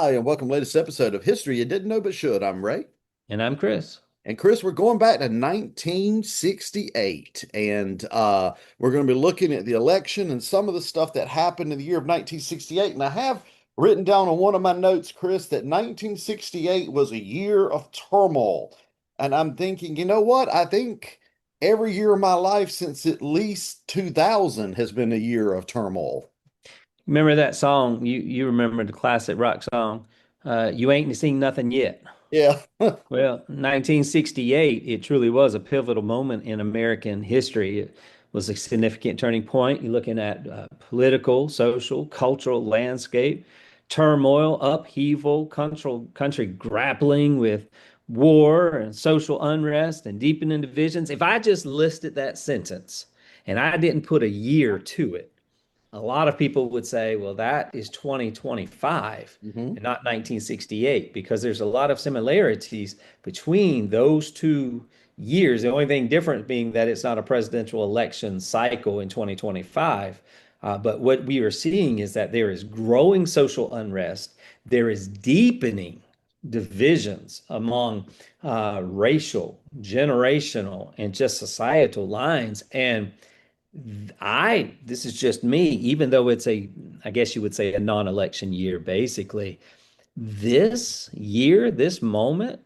Hi, and welcome to the latest episode of History You Didn't Know But Should. I'm Ray. And I'm Chris. And Chris, we're going back to 1968, and we're going to be looking at the election and some of the stuff that happened in the year of 1968. And I have written down on one of my notes, Chris, that 1968 was a year of turmoil. And I'm thinking, you know what? I think every year of my life since at least 2000 has been a year of turmoil. Remember that song? You remember the classic rock song, You Ain't Seen Nothing Yet. Yeah. Well, 1968, it truly was a pivotal moment in American history. It was a significant turning point. You're looking at political, social, cultural landscape, turmoil, upheaval, country grappling with war and social unrest and deepening divisions. If I just listed that sentence and I didn't put a year to it, a lot of people would say, well, that is 2025 Mhm. and not 1968, because there's a lot of similarities between those two years. The only thing different being that it's not a presidential election cycle in 2025. But what we are seeing is that there is growing social unrest, there is deepening divisions among racial, generational, and just societal lines. And this is just me, even though I guess you would say a non-election year, basically. This year, this moment,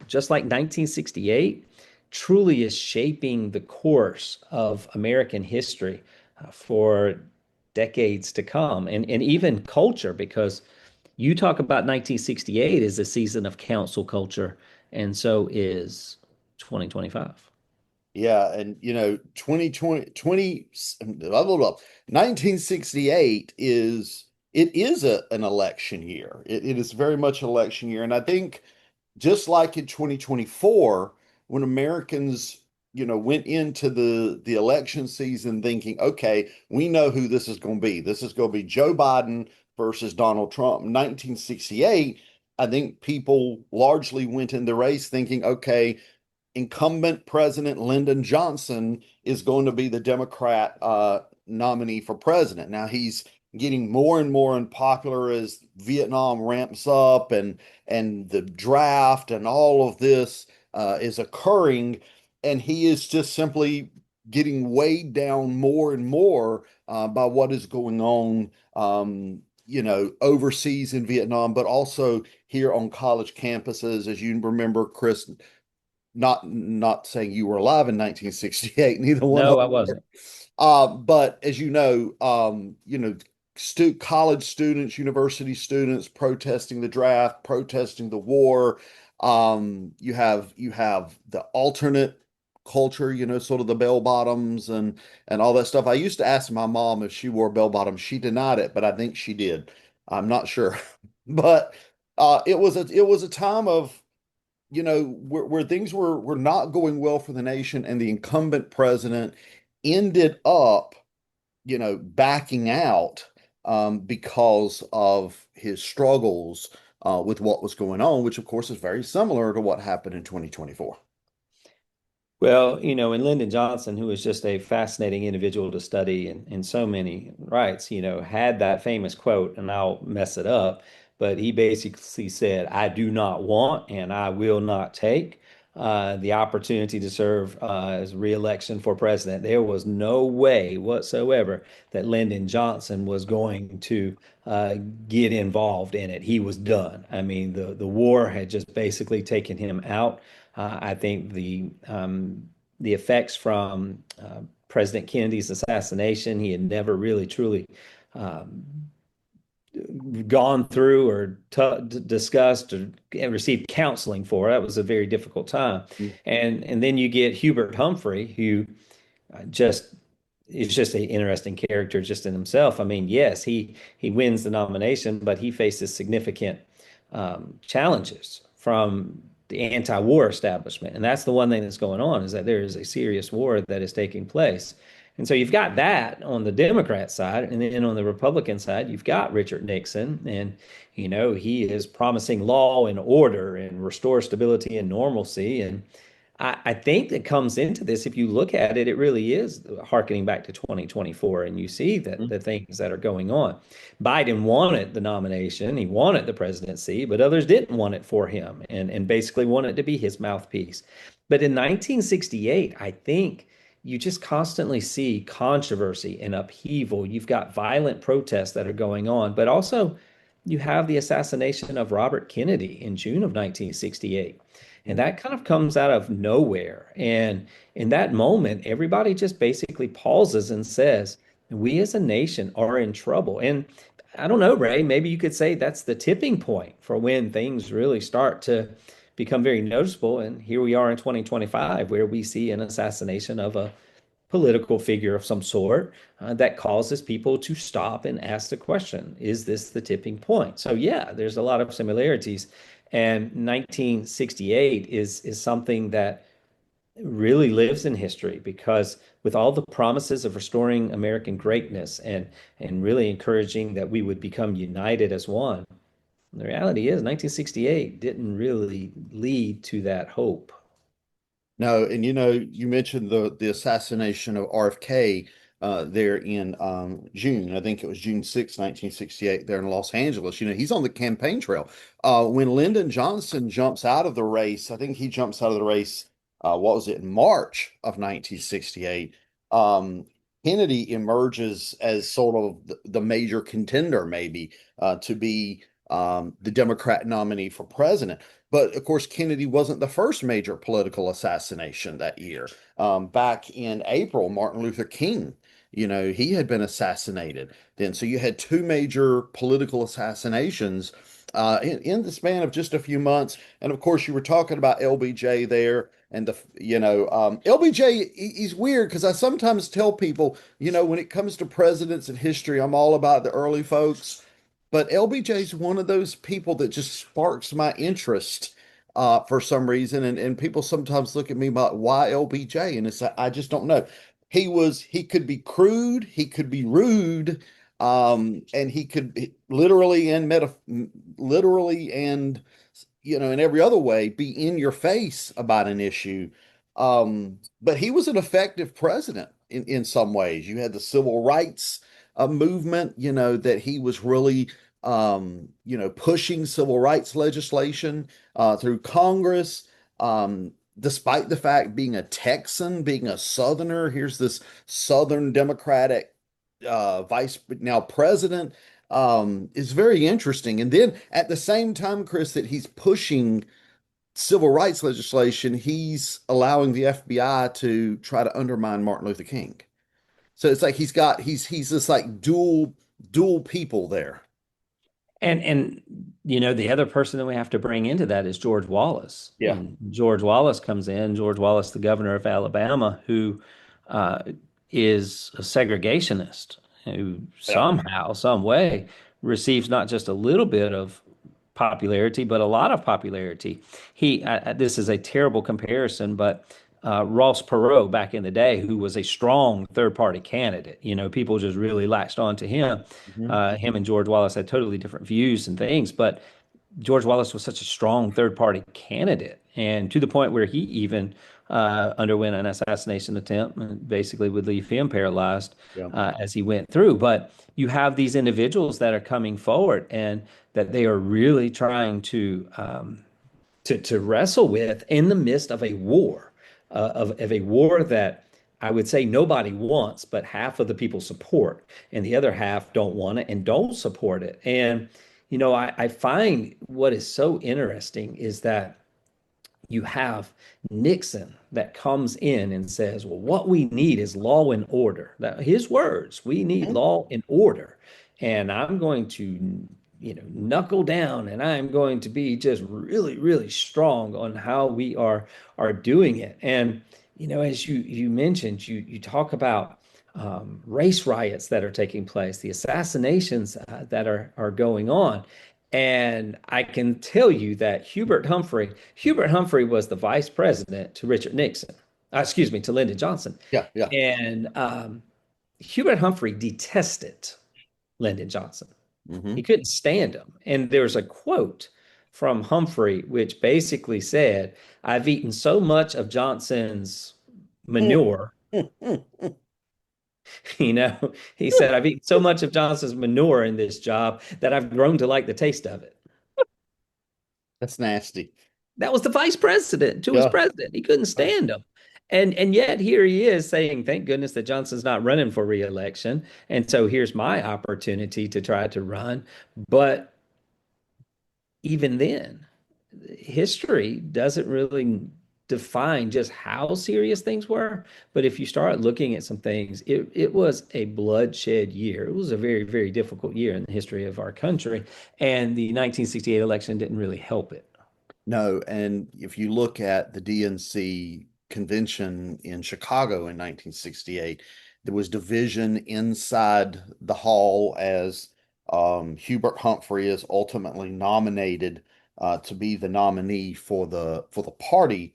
just like 1968, truly is shaping the course of American history for decades to come, and even culture, because you talk about 1968 as a season of council culture, and so is 2025. Yeah, and 2020 blah, blah, blah. 1968 is an election year. It is very much an election year. And I think just like in 2024, when Americans, went into the election season thinking, okay, we know who this is going to be. This is going to be Joe Biden versus Donald Trump. 1968, I think people largely went in the race thinking, okay, incumbent President Lyndon Johnson is going to be the Democrat nominee for president. Now he's getting more and more unpopular as Vietnam ramps up and the draft and all of this is occurring, and he is just simply getting weighed down more and more by what is going on. Overseas in Vietnam, but also here on college campuses. As you remember, Chris, not saying you were alive in 1968, neither one of No, I us. wasn't. But as college students, university students protesting the draft, protesting the war. You have the alternate culture, sort of the bell bottoms and all that stuff. I used to ask my mom if she wore bell bottoms. She denied it, but I think she did. I'm not sure. But it was a time of where things were not going well for the nation, and the incumbent president ended up, backing out because of his struggles with what was going on, which of course is very similar to what happened in 2024. Well, and Lyndon Johnson, who was just a fascinating individual to study in so many rights, had that famous quote, and I'll mess it up, but he basically said, I do not want and I will not take the opportunity to serve as re-election for president. There was no way whatsoever that Lyndon Johnson was going to uh, get involved in it. He was done. I mean, the war had just basically taken him out. I think the effects from President Kennedy's assassination, he had never really truly um, gone through or discussed or received counseling for. That was a very difficult time. And then you get Hubert Humphrey, who just is just an interesting character just in himself. I mean, yes, he wins the nomination, but he faces significant challenges from the anti-war establishment. And that's the one thing that's going on, is that there is a serious war that is taking place. And so you've got that on the Democrat side, and then on the Republican side, you've got Richard Nixon, and he is promising law and order and restore stability and normalcy. And I think that comes into this, if you look at it, it really is harkening back to 2024, and you see that the things that are going on. Biden wanted the nomination, he wanted the presidency, but others didn't want it for him and basically wanted to be his mouthpiece. But in 1968, I think you just constantly see controversy and upheaval. You've got violent protests that are going on, but also you have the assassination of Robert Kennedy in June of 1968. And that kind of comes out of nowhere. And in that moment, everybody just basically pauses and says, we as a nation are in trouble. And I don't know, Ray, maybe you could say that's the tipping point for when things really start to become very noticeable. And here we are in 2025, where we see an assassination of a political figure of some sort that causes people to stop and ask the question, is this the tipping point? So yeah, there's a lot of similarities. And 1968 is something that really lives in history because with all the promises of restoring American greatness and really encouraging that we would become united as one, the reality is 1968 didn't really lead to that hope. No, and you mentioned the assassination of RFK there in June. I think it was June 6, 1968, there in Los Angeles. He's on the campaign trail. When Lyndon Johnson jumps out of the race, I think he jumps out of the race, what was it, in March of 1968. Um, Kennedy emerges as sort of the major contender, maybe, to be the Democrat nominee for president. But of course, Kennedy wasn't the first major political assassination that year. Back in April, Martin Luther King, he had been assassinated then. So you had two major political assassinations in the span of just a few months. And of course, you were talking about LBJ there. And LBJ, he's weird because I sometimes tell people, when it comes to presidents and history, I'm all about the early folks. But LBJ is one of those people that just sparks my interest for some reason. And people sometimes look at me about why LBJ, and I just don't know. He could be crude, he could be rude, and he could literally and in every other way be in your face about an issue. But he was an effective president in some ways. You had the civil rights movement, that he was really pushing civil rights legislation through Congress. Despite the fact being a Texan, being a Southerner, here's this Southern Democratic vice now president, is very interesting. And then at the same time, Chris, that he's pushing civil rights legislation, he's allowing the FBI to try to undermine Martin Luther King. So it's like he's this like dual people there. And the other person that we have to bring into that is George Wallace. Yeah. And George Wallace comes in, George Wallace, the governor of Alabama, who uh, is a segregationist, who Yeah. somehow, some way, receives not just a little bit of popularity, but a lot of popularity. This is a terrible comparison, but Ross Perot back in the day, who was a strong third party candidate, people just really latched on to him. Mhm. Him and George Wallace had totally different views and things, but George Wallace was such a strong third party candidate, and to the point where he even underwent an assassination attempt and basically would leave him paralyzed Yeah. as he went through. But you have these individuals that are coming forward and that they are really trying to wrestle with in the midst of a war, of a war that I would say nobody wants, but half of the people support, and the other half don't want it and don't support it. And I find what is so interesting is that you have Nixon that comes in and says, well, what we need is law and order. That his words, we need Mhm. law and order. And I'm going to, knuckle down and I'm going to be just really, really strong on how we are doing it. And, as you mentioned, you talk about race riots that are taking place, the assassinations that are going on. And I can tell you that Hubert Humphrey was the vice president to Richard Nixon, excuse me, to Lyndon Johnson. Yeah. Yeah. And Hubert Humphrey detested Lyndon Johnson. He Hmm. couldn't stand him. And there's a quote from Humphrey, which basically said, I've eaten so much of Johnson's manure. You know, he said, I've eaten so much of Johnson's manure in this job that I've grown to like the taste of it. That's nasty. That was the vice president to his Yeah. president. He couldn't stand him. And yet here he is saying, thank goodness that Johnson's not running for reelection. And so here's my opportunity to try to run. But even then, history doesn't really define just how serious things were. But if you start looking at some things, it was a bloodshed year. It was a very, very difficult year in the history of our country. And the 1968 election didn't really help it. No, and if you look at the DNC convention in Chicago in 1968, there was division inside the hall as Hubert Humphrey is ultimately nominated to be the nominee for the party.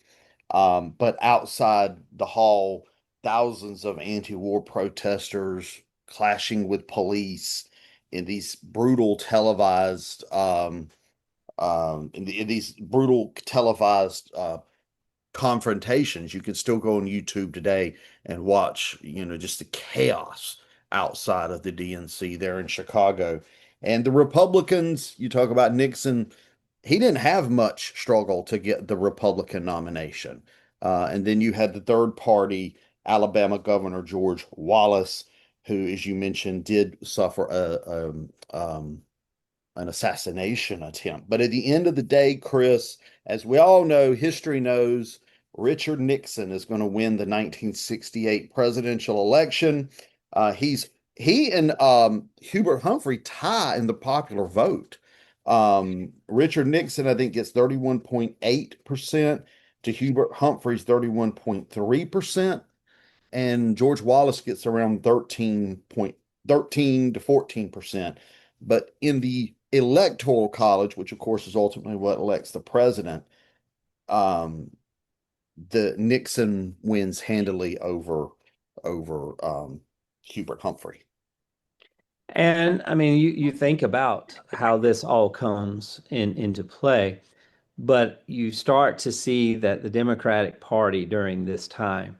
But outside the hall, thousands of anti-war protesters clashing with police in these brutal televised in these brutal televised confrontations. You can still go on YouTube today and watch, just the chaos outside of the DNC there in Chicago. And the Republicans, you talk about Nixon, he didn't have much struggle to get the Republican nomination. And then you had the third party, Alabama Governor George Wallace, who, as you mentioned, did suffer an assassination attempt. But at the end of the day, Chris, as we all know, history knows Richard Nixon is going to win the 1968 presidential election. He and Hubert Humphrey tie in the popular vote. Richard Nixon, I think, gets 31.8% to Hubert Humphrey's 31.3%, and George Wallace gets around 13 to 14%. But in the electoral college, which of course is ultimately what elects the president, um, the Nixon wins handily over Hubert Humphrey. And I mean, you think about how this all comes into play, but you start to see that the Democratic Party during this time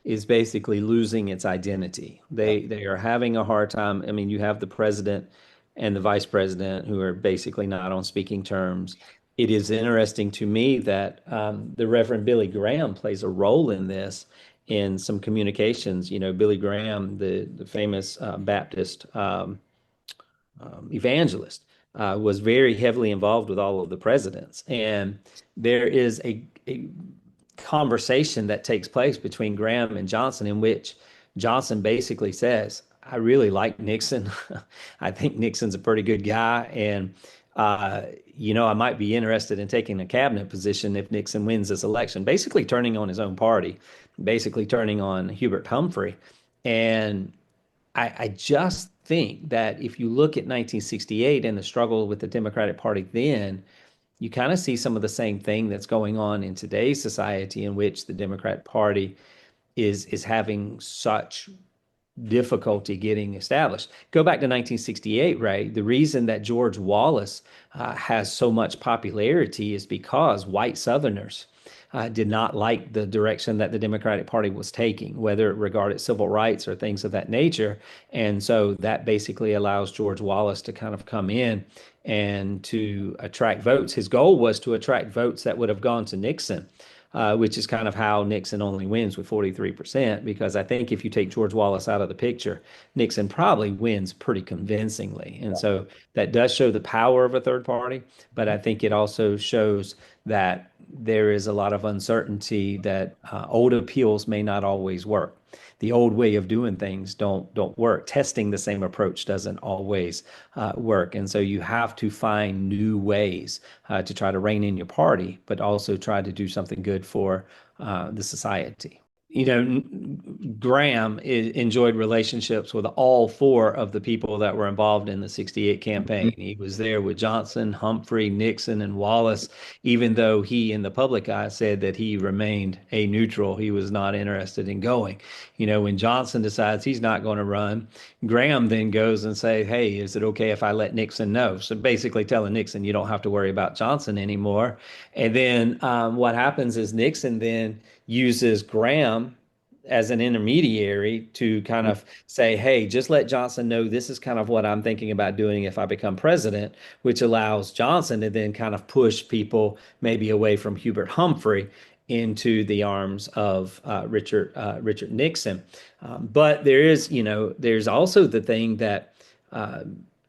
is basically losing its identity. Yeah. They are having a hard time. I mean, you have the president and the vice president who are basically not on speaking terms. It is interesting to me that the Reverend Billy Graham plays a role in this in some communications. You know, Billy Graham, the famous Baptist evangelist, was very heavily involved with all of the presidents. And there is a conversation that takes place between Graham and Johnson in which Johnson basically says, I really like Nixon. I think Nixon's a pretty good guy. And, I might be interested in taking a cabinet position if Nixon wins this election, basically turning on his own party, basically turning on Hubert Humphrey. And I just think that if you look at 1968 and the struggle with the Democratic Party then, you kind of see some of the same thing that's going on in today's society in which the Democratic Party is having such difficulty getting established. Go back to 1968, right? The reason that George Wallace has so much popularity is because white Southerners did not like the direction that the Democratic Party was taking, whether it regarded civil rights or things of that nature. And so that basically allows George Wallace to kind of come in and to attract votes. His goal was to attract votes that would have gone to Nixon, which is kind of how Nixon only wins with 43%, because I think if you take George Wallace out of the picture, Nixon probably wins pretty convincingly. And so that does show the power of a third party, but I think it also shows that there is a lot of uncertainty that old appeals may not always work. The old way of doing things don't work. Testing the same approach doesn't always work, and so you have to find new ways to try to rein in your party, but also try to do something good for the society. Graham enjoyed relationships with all four of the people that were involved in the 68 campaign. He was there with Johnson, Humphrey, Nixon, and Wallace, even though he, in the public eye, said that he remained a neutral. He was not interested in going. When Johnson decides he's not going to run, Graham then goes and say, hey, is it okay if I let Nixon know? So basically telling Nixon, you don't have to worry about Johnson anymore. And then what happens is Nixon then uses Graham as an intermediary to kind of say, hey, just let Johnson know this is kind of what I'm thinking about doing if I become president, which allows Johnson to then kind of push people maybe away from Hubert Humphrey into the arms of Richard Nixon. But there's also the thing that uh,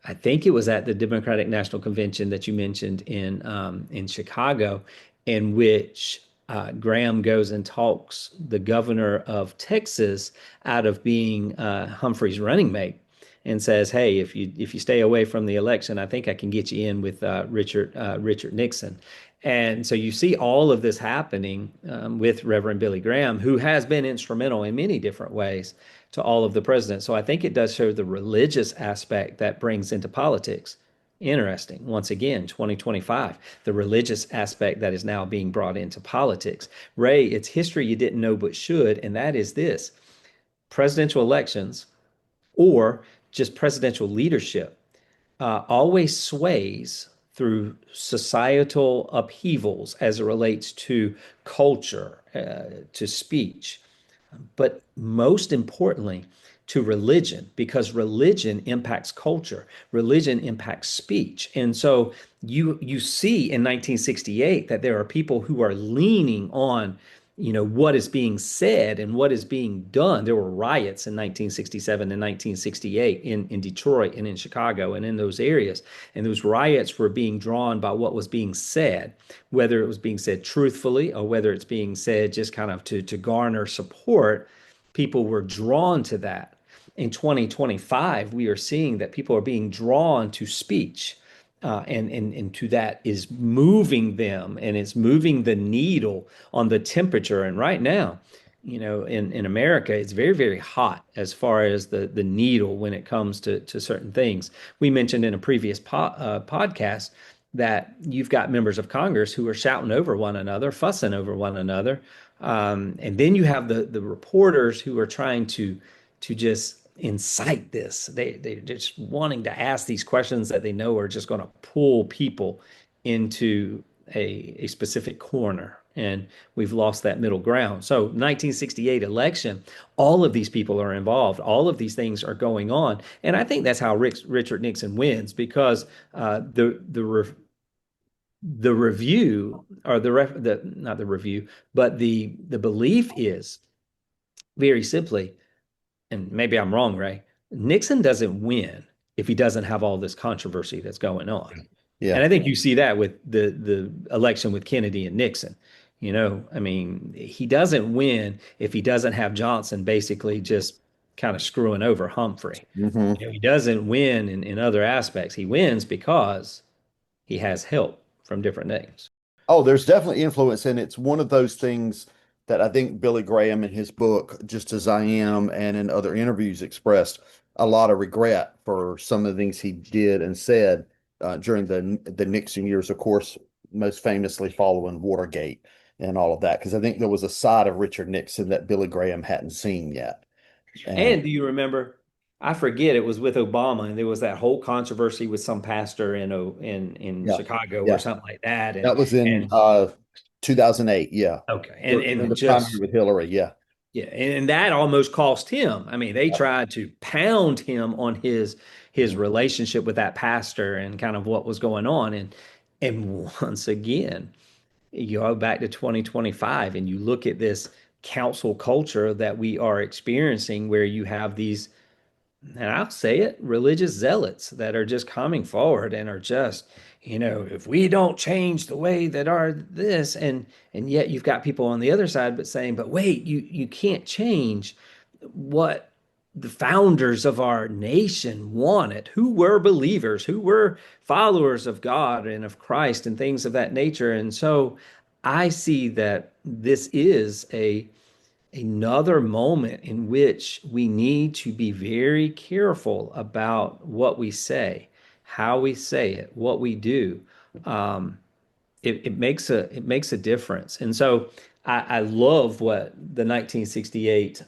I think it was at the Democratic National Convention that you mentioned in Chicago, in which Graham goes and talks the governor of Texas out of being Humphrey's running mate, and says, "Hey, if you stay away from the election, I think I can get you in with Richard Nixon." And so you see all of this happening with Reverend Billy Graham, who has been instrumental in many different ways to all of the presidents. So I think it does show the religious aspect that brings into politics. Interesting. Once again, 2025, the religious aspect that is now being brought into politics. Ray, it's history you didn't know but should, and that is this: presidential elections or just presidential leadership always sways through societal upheavals as it relates to culture, to speech, but most importantly, to religion, because religion impacts culture, religion impacts speech. And so you see in 1968 that there are people who are leaning on what is being said and what is being done. There were riots in 1967 and 1968 in Detroit and in Chicago and in those areas. And those riots were being drawn by what was being said, whether it was being said truthfully or whether it's being said just kind of to garner support. People were drawn to that. In 2025, we are seeing that people are being drawn to speech. And to that is moving them, and it's moving the needle on the temperature. And right now, in America, it's very, very hot as far as the needle when it comes to certain things. We mentioned in a previous podcast that you've got members of Congress who are shouting over one another, fussing over one another. And then you have the reporters who are trying to just incite this. They're just wanting to ask these questions that they know are just going to pull people into a specific corner. And we've lost that middle ground. So 1968 election, all of these people are involved. All of these things are going on. And I think that's how Richard Nixon wins, because the review, or the not the review, but the belief is very simply, and maybe I'm wrong, Ray, Nixon doesn't win if he doesn't have all this controversy that's going on. And Yeah. I think you see that with the election with Kennedy and Nixon. I mean, he doesn't win if he doesn't have Johnson basically just kind of screwing over Humphrey. Hmm. He doesn't win in other aspects. He wins because he has help from different names. Oh, there's definitely influence, and it's one of those things that I think Billy Graham in his book, Just As I Am, and in other interviews expressed a lot of regret for some of the things he did and said during the Nixon years, of course, most famously following Watergate and all of that, because I think there was a side of Richard Nixon that Billy Graham hadn't seen yet. And And do you remember? I forget, it was with Obama, and there was that whole controversy with some pastor in yeah, Chicago or yeah, something like that. that was in And 2008. Yeah, okay, during and the primary just with Hillary. Yeah. yeah, and that almost cost him. I mean, they tried to pound him on his relationship with that pastor and kind of what was going on. And once again, you go back to 2025 and you look at this council culture that we are experiencing, where you have these, and I'll say it, religious zealots that are just coming forward and are just, if we don't change the way that our this, and yet you've got people on the other side but saying, but wait, you can't change what the founders of our nation wanted, who were believers, who were followers of God and of Christ and things of that nature. And so I see that this is another moment in which we need to be very careful about what we say, how we say it, what we do. Um, it makes a difference. And so I love what the 1968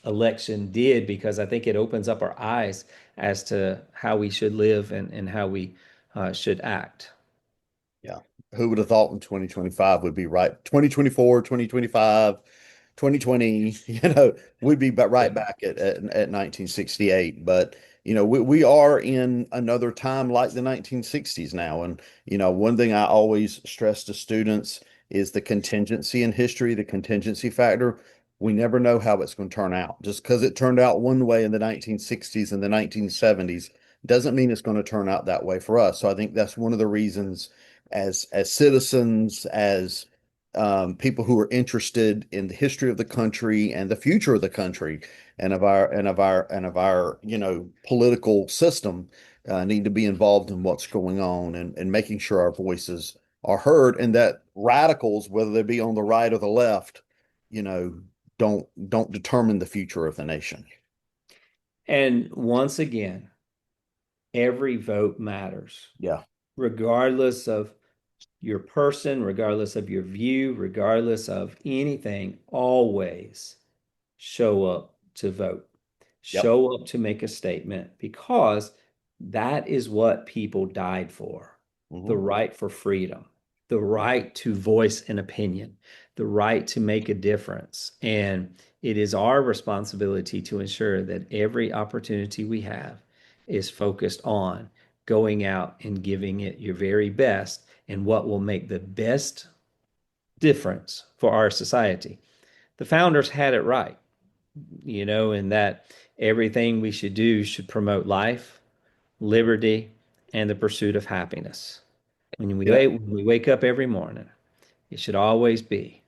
election did because I think it opens up our eyes as to how we should live and how we should act. Yeah. Who would have thought in 2025 would be right? 2024, 2025, 2020, we'd be right Yeah. back at 1968. But, we are in another time like the 1960s now. And, one thing I always stress to students is the contingency in history, the contingency factor. We never know how it's going to turn out. Just because it turned out one way in the 1960s and the 1970s doesn't mean it's going to turn out that way for us. So I think that's one of the reasons as citizens, as people who are interested in the history of the country and the future of the country and of our political system, need to be involved in what's going on and making sure our voices are heard and that radicals, whether they be on the right or the left, you know, don't determine the future of the nation. And once again, every vote matters, Yeah. regardless of your person, regardless of your view, regardless of anything, always show up to vote, Yep. show up to make a statement because that is what people died for: the Hmm. right for freedom, the right to voice an opinion, the right to make a difference. And it is our responsibility to ensure that every opportunity we have is focused on going out and giving it your very best and what will make the best difference for our society. The founders had it right, in that everything we should do should promote life, liberty, and the pursuit of happiness. Yeah. When we wake up every morning, it should always be,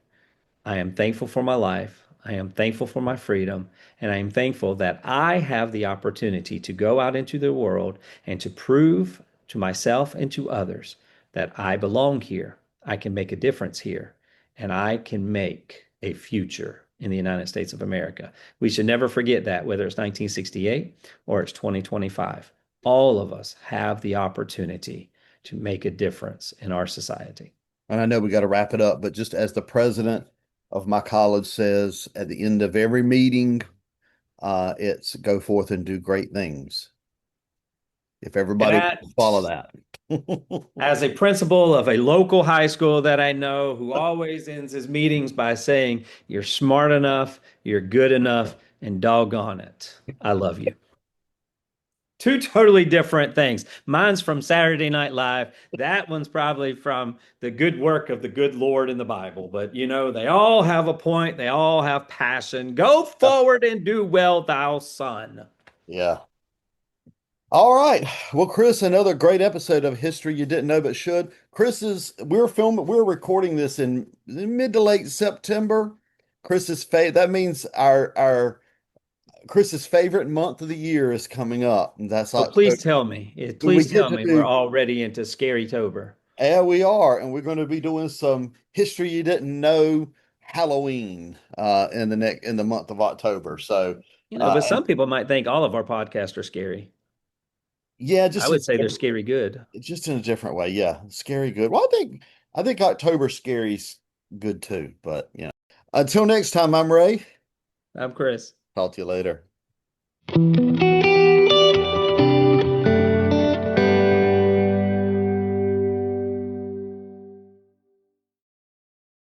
I am thankful for my life. I am thankful for my freedom. And I am thankful that I have the opportunity to go out into the world and to prove to myself and to others that I belong here. I can make a difference here. And I can make a future in the United States of America. We should never forget that, whether it's 1968 or it's 2025. All of us have the opportunity to make a difference in our society. And I know we got to wrap it up, but just as the president of my college says at the end of every meeting, it's go forth and do great things. If everybody That would follow that. As a principal of a local high school that I know, who always ends his meetings by saying, "You're smart enough, you're good enough, and doggone it, I love you." Two totally different things. Mine's from Saturday Night Live. That one's probably from the good work of the good Lord in the Bible. But they all have a point, they all have passion. Go forward and do well, thou son. Yeah. All right. Well, Chris, another great episode of History You Didn't Know But Should. We're recording this in mid to late September. That means our Chris's favorite month of the year is coming up, and that's Oh, October. So we please get tell to me we're do, already into Scary Tober. yeah, we are, and we're going to be doing some history you didn't know Halloween in the month of October. So But and some people might think all of our podcasts are scary. yeah, I would say they're scary good. just in a different way. Yeah, scary good. Well, I think October scary's good too. But until next time, I'm Ray. I'm Chris. Talk to you later.